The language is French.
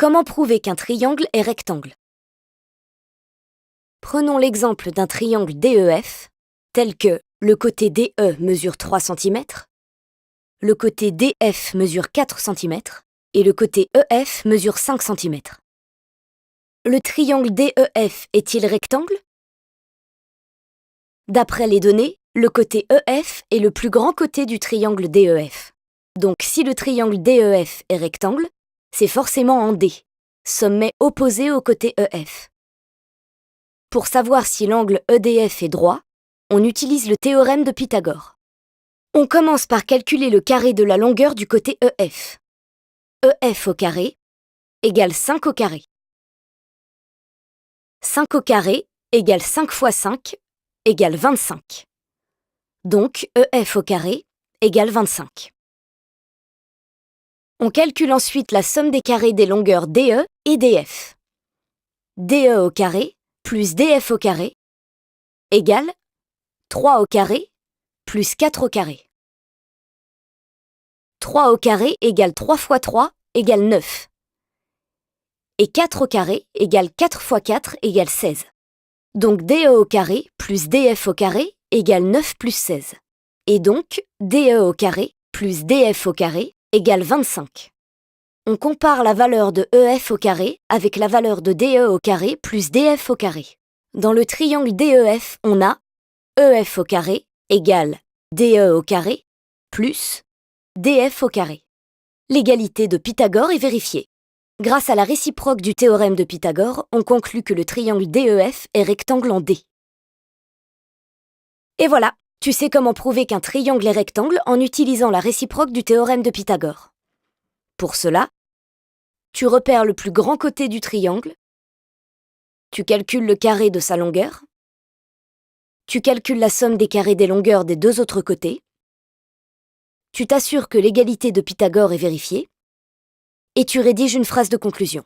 Comment prouver qu'un triangle est rectangle? Prenons l'exemple d'un triangle DEF, tel que le côté DE mesure 3 cm, le côté DF mesure 4 cm et le côté EF mesure 5 cm. Le triangle DEF est-il rectangle? D'après les données, le côté EF est le plus grand côté du triangle DEF. Donc si le triangle DEF est rectangle, c'est forcément en D, sommet opposé au côté EF. Pour savoir si l'angle EDF est droit, on utilise le théorème de Pythagore. On commence par calculer le carré de la longueur du côté EF. EF au carré égale 5 au carré. 5 au carré égale 5 fois 5 égale 25. Donc EF au carré égale 25. On calcule ensuite la somme des carrés des longueurs DE et DF. DE au carré plus DF au carré égale 3 au carré plus 4 au carré. 3 au carré égale 3 fois 3 égale 9. Et 4 au carré égale 4 fois 4 égale 16. Donc DE au carré plus DF au carré égale 9 plus 16. Et donc DE au carré plus DF au carré égale 25. On compare la valeur de EF au carré avec la valeur de DE au carré plus DF au carré. Dans le triangle DEF, on a EF au carré égale DE au carré plus DF au carré. L'égalité de Pythagore est vérifiée. Grâce à la réciproque du théorème de Pythagore, on conclut que le triangle DEF est rectangle en D. Et voilà, tu sais comment prouver qu'un triangle est rectangle en utilisant la réciproque du théorème de Pythagore. Pour cela, tu repères le plus grand côté du triangle, tu calcules le carré de sa longueur, tu calcules la somme des carrés des longueurs des deux autres côtés, tu t'assures que l'égalité de Pythagore est vérifiée, et tu rédiges une phrase de conclusion.